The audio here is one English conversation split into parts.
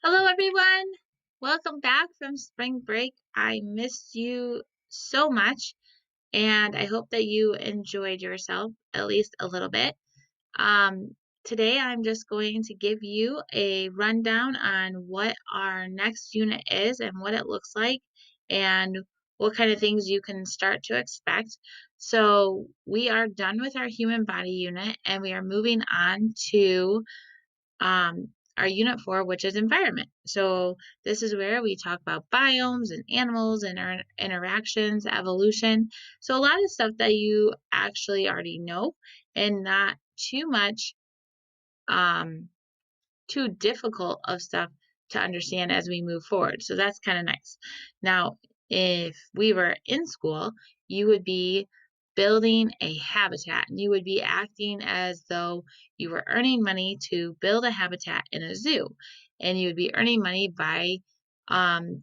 Hello, everyone. Welcome back from spring break. I missed you so much, and I hope that you enjoyed yourself at least a little bit. Today, I'm just going to give you a rundown on what our next unit is and what it looks like, and what kind of things you can start to expect. So, we are done with our human body unit, and we are moving on to our unit 4, which is environment. So this is where we talk about biomes and animals and interactions, evolution. So a lot of stuff that you actually already know and not too much um, too difficult of stuff to understand as we move forward. So that's kind of nice. Now, if we were in school, you would be building a habitat and you would be acting as though you were earning money to build a habitat in a zoo. And you would be earning money by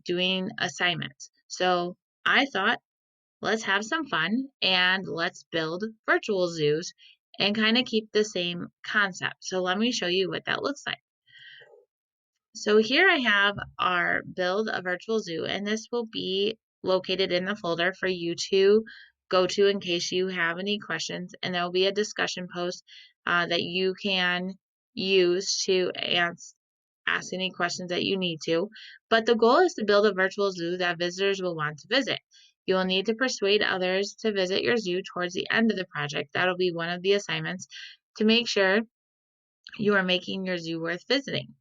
doing assignments. So I thought, let's have some fun and let's build virtual zoos and kind of keep the same concept. So let me show you what that looks like. So here I have our build a virtual zoo, and this will be located in the folder for you to go to in case you have any questions. And there will be a discussion post that you can use to ask any questions that you need to. But the goal is to build a virtual zoo that visitors will want to visit. You will need to persuade others to visit your zoo towards the end of the project. That'll be one of the assignments to make sure you are making your zoo worth visiting.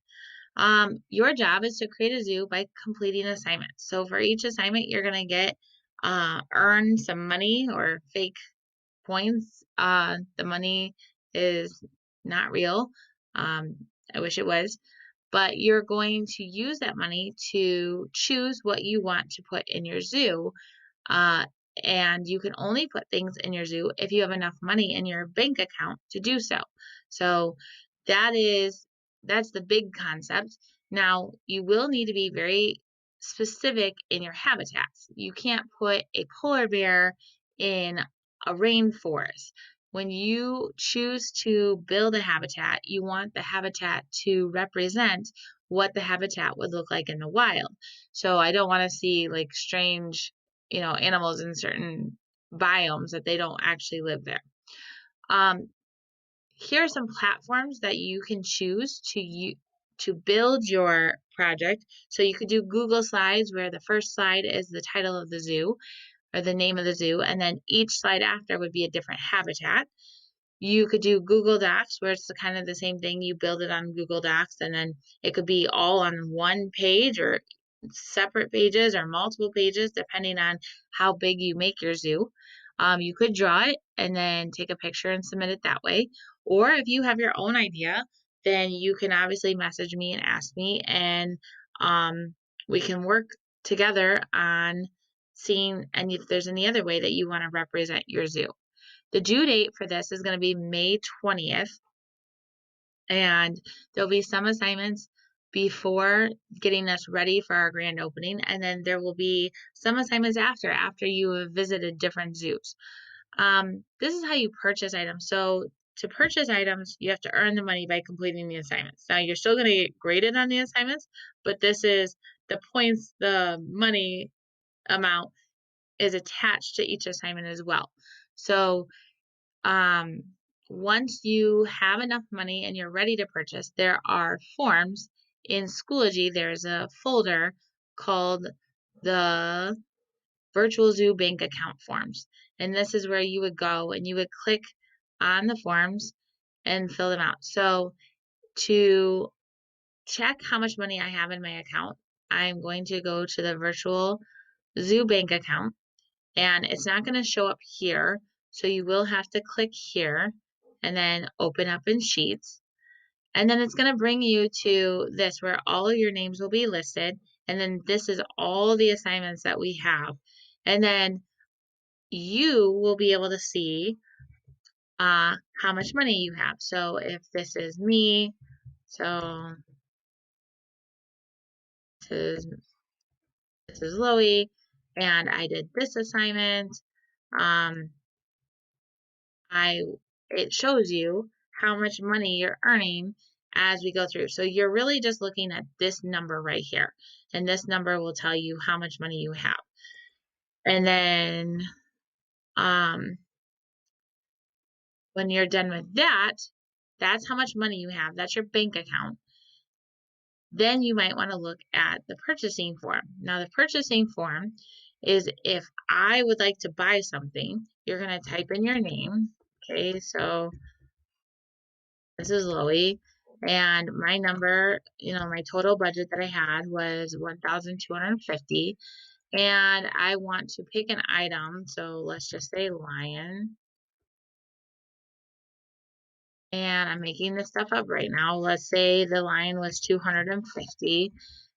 Your job is to create a zoo by completing assignments. So for each assignment, you're going to get earn some money or fake points. The money is not real. I wish it was. But you're going to use that money to choose what you want to put in your zoo. Uh, and you can only put things in your zoo if you have enough money in your bank account to do so. So that is that's the big concept. Now, you will need to be very specific in your habitats. You can't put a polar bear in a rainforest. When you choose to build a habitat, you want the habitat to represent what the habitat would look like in the wild. So I don't want to see like strange, animals in certain biomes that they don't actually live there. Um, Here are some platforms that you can choose to build your project. So you could do Google Slides where the first slide is the title of the zoo or the name of the zoo, and then each slide after would be a different habitat. You could do Google Docs where it's kind of the same thing. You build it on Google Docs and then it could be all on one page or separate pages or multiple pages depending on how big you make your zoo. You could draw it and then take a picture and submit it that way. Or if you have your own idea, then you can obviously message me and ask me, and we can work together on seeing and if there's any other way that you want to represent your zoo. The due date for this is going to be May 20th, and there'll be some assignments before getting us ready for our grand opening, and then there will be some assignments after you have visited different zoos. This is how you purchase items. So to purchase items, you have to earn the money by completing the assignments. Now you're still going to get graded on the assignments, but this is the points, the money amount is attached to each assignment as well. So um, once you have enough money and you're ready to purchase, there are forms in Schoology. There's a folder called the Virtual Zoo Bank Account Forms. And this is where you would go and you would click on the forms and fill them out. So to check how much money I have in my account, I'm going to go to the Virtual Zoo Bank Account, and it's not going to show up here. So you will have to click here and then open up in Sheets. And then it's going to bring you to this where all of your names will be listed. And then this is all the assignments that we have. And then you will be able to see how much money you have. So if this is me, so this is, this is Loie, and I did this assignment. Um, I it shows you how much money you're earning as we go through. So you're really just looking at this number right here, and this number will tell you how much money you have. And then when you're done with that, that's how much money you have. That's your bank account. Then you might want to look at the purchasing form. Now, the purchasing form is if I would like to buy something, you're going to type in your name. Okay, so this is Loie, and my number, my total budget that I had was 1,250, and I want to pick an item. So let's just say lion. And I'm making this stuff up right now. Let's say the lion was 250.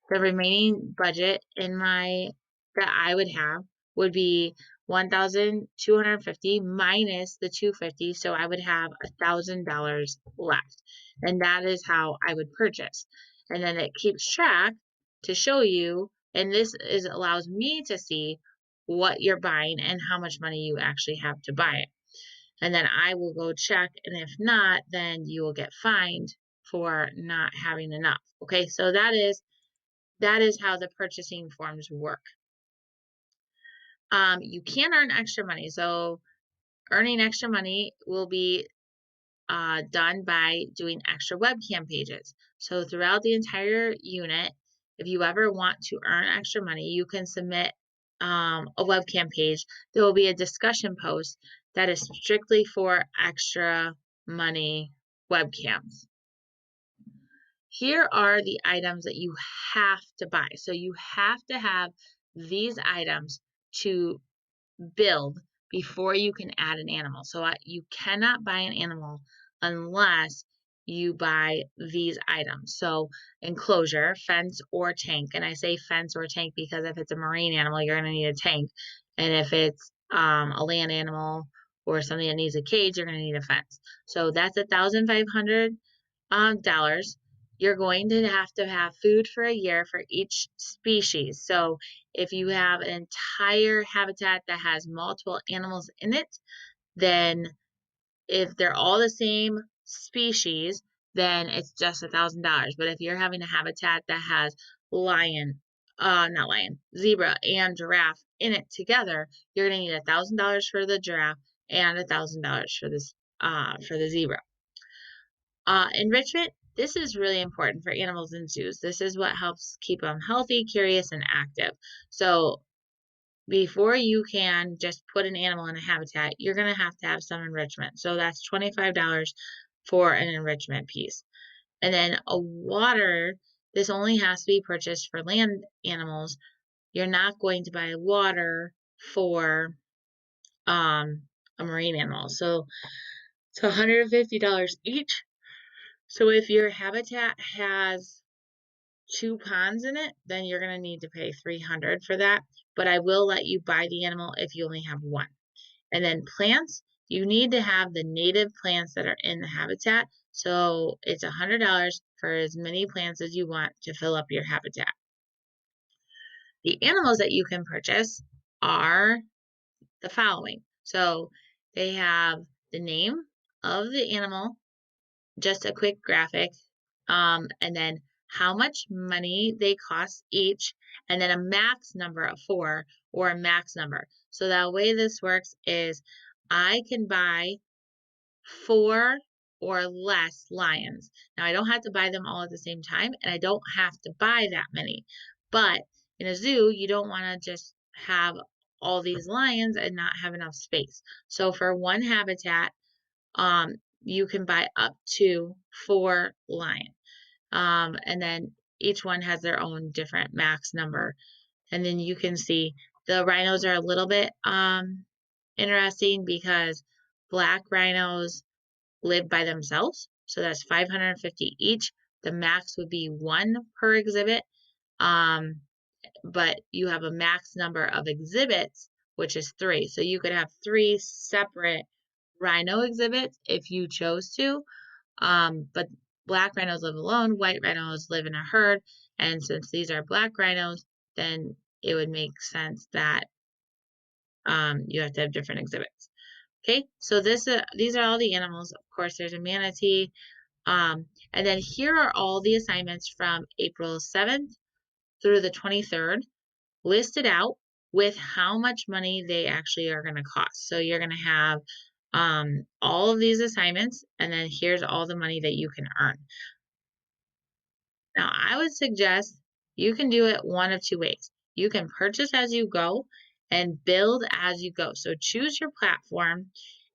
The remaining budget that I would have would be 1,250 minus the 250, so I would have $1,000 left. And that is how I would purchase. And then it keeps track to show you, and this allows me to see what you're buying and how much money you actually have to buy it. And then I will go check, and if not, then you will get fined for not having enough. Okay, so that is how the purchasing forms work. You can earn extra money. So earning extra money will be done by doing extra webcam pages. So throughout the entire unit, if you ever want to earn extra money, you can submit a webcam page. There will be a discussion post that is strictly for extra money webcams. Here are the items that you have to buy. So you have to have these items to build before you can add an animal. So you cannot buy an animal unless you buy these items. So enclosure, fence, or tank. And I say fence or tank because if it's a marine animal, you're going to need a tank. And if it's a land animal or something that needs a cage, you're going to need a fence. So that's $1,500. You're going to have food for a year for each species. So if you have an entire habitat that has multiple animals in it, then if they're all the same species, then it's just $1,000. But if you're having a habitat that has zebra and giraffe in it together, you're going to need $1,000 for the giraffe and $1,000 for the zebra. Enrichment. This is really important for animals in zoos. This is what helps keep them healthy, curious, and active. So before you can just put an animal in a habitat, you're going to have some enrichment. So that's $25 for an enrichment piece. And then a water, this only has to be purchased for land animals. You're not going to buy water for a marine animal. So it's $150 each. So if your habitat has 2 ponds in it, then you're going to need to pay $300 for that. But I will let you buy the animal if you only have one. And then plants, you need to have the native plants that are in the habitat. So it's $100 for as many plants as you want to fill up your habitat. The animals that you can purchase are the following. So they have the name of the animal, just a quick graphic, and then how much money they cost each, and then a max number of 4 or a max number. So the way this works is I can buy 4 or less lions. Now I don't have to buy them all at the same time, and I don't have to buy that many. But in a zoo, you don't want to just have all these lions and not have enough space. So for one habitat, you can buy up to 4 lions. And then each one has their own different max number. And then you can see the rhinos are a little bit interesting because black rhinos live by themselves. So that's $550 each. The max would be 1 per exhibit. But you have a max number of exhibits, which is 3. So you could have 3 separate rhino exhibits if you chose to. But black rhinos live alone, white rhinos live in a herd, and since these are black rhinos, then it would make sense that you have to have different exhibits. Okay, so these are all the animals. Of course, there's a manatee, And then here are all the assignments from April 7th through the 23rd listed out with how much money they actually are going to cost. So you're going to have all of these assignments, and then here's all the money that you can earn. Now, I would suggest you can do it one of two ways. You can purchase as you go and build as you go. So choose your platform,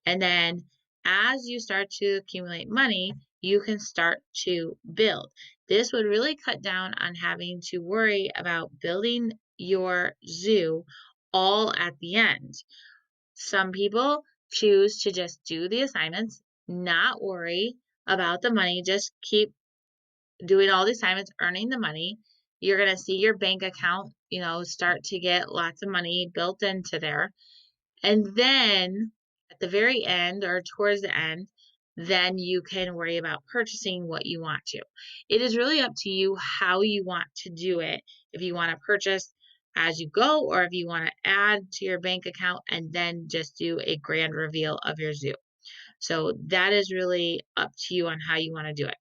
and then as you start to accumulate money, you can start to build. This would really cut down on having to worry about building your zoo all at the end. Some people choose to just do the assignments, not worry about the money, just keep doing all the assignments, earning the money. You're going to see your bank account, start to get lots of money built into there. And then at the very end or towards the end, then you can worry about purchasing what you want to. It is really up to you how you want to do it. If you want to purchase as you go, or if you want to add to your bank account and then just do a grand reveal of your zoo. So that is really up to you on how you want to do it.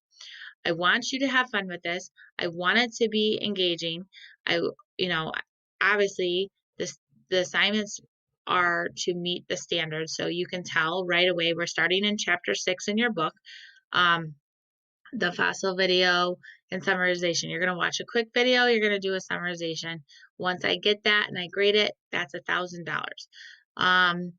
I want you to have fun with this. I want it to be engaging. You know, obviously the assignments are to meet the standards. So you can tell right away we're starting in chapter 6 in your book. The fossil video and summarization. You're going to watch a quick video. You're going to do a summarization. Once I get that and I grade it, that's $1,000.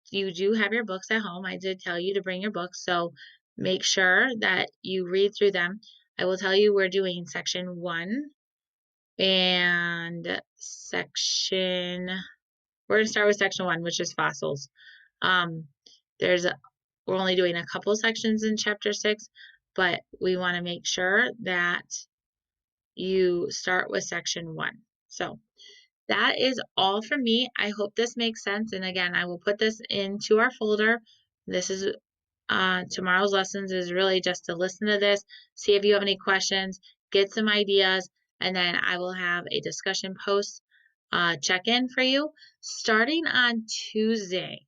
You do have your books at home. I did tell you to bring your books, so make sure that you read through them. I will tell you we're doing section 1 and we're going to start with section 1, which is fossils. We're only doing a couple sections in chapter 6, but we want to make sure that you start with section 1. So that is all from me. I hope this makes sense. And again, I will put this into our folder. This is tomorrow's lessons is really just to listen to this, see if you have any questions, get some ideas, and then I will have a discussion post check-in for you starting on Tuesday.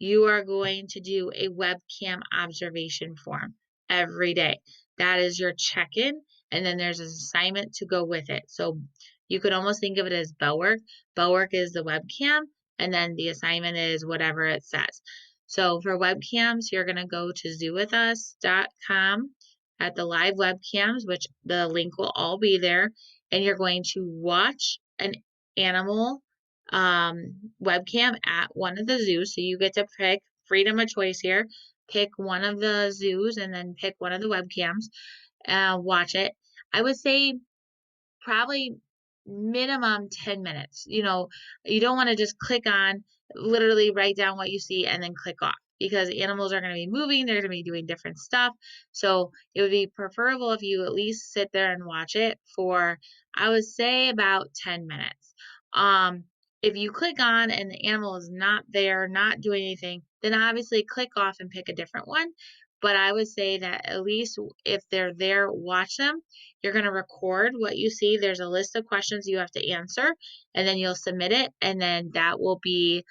You are going to do a webcam observation form every day. That is your check-in, and then there's an assignment to go with it. So you could almost think of it as bell work. Bell work is the webcam, and then the assignment is whatever it says. So for webcams, you're going to go to zoowithus.com at the live webcams, which the link will all be there, and you're going to watch an animal webcam at one of the zoos. So you get to pick freedom of choice here. Pick one of the zoos and then pick one of the webcams. Watch it. I would say probably minimum 10 minutes. You don't want to just click on, literally write down what you see and then click off, because animals are going to be moving, they're going to be doing different stuff. So it would be preferable if you at least sit there and watch it for, I would say, about 10 minutes. If you click on and the animal is not there, not doing anything, then obviously click off and pick a different one. But I would say that at least if they're there, watch them. You're going to record what you see. There's a list of questions you have to answer, and then you'll submit it, and then that will be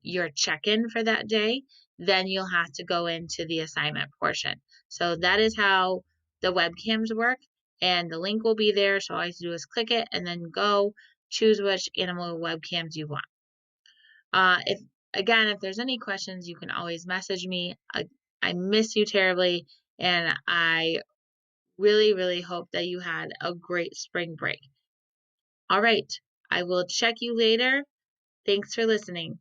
your check-in for that day. Then you'll have to go into the assignment portion. So that is how the webcams work, and the link will be there. So all you have to do is click it and then go choose which animal webcams you want. If there's any questions, you can always message me. I miss you terribly, and I really, really hope that you had a great spring break. All right, I will check you later. Thanks for listening.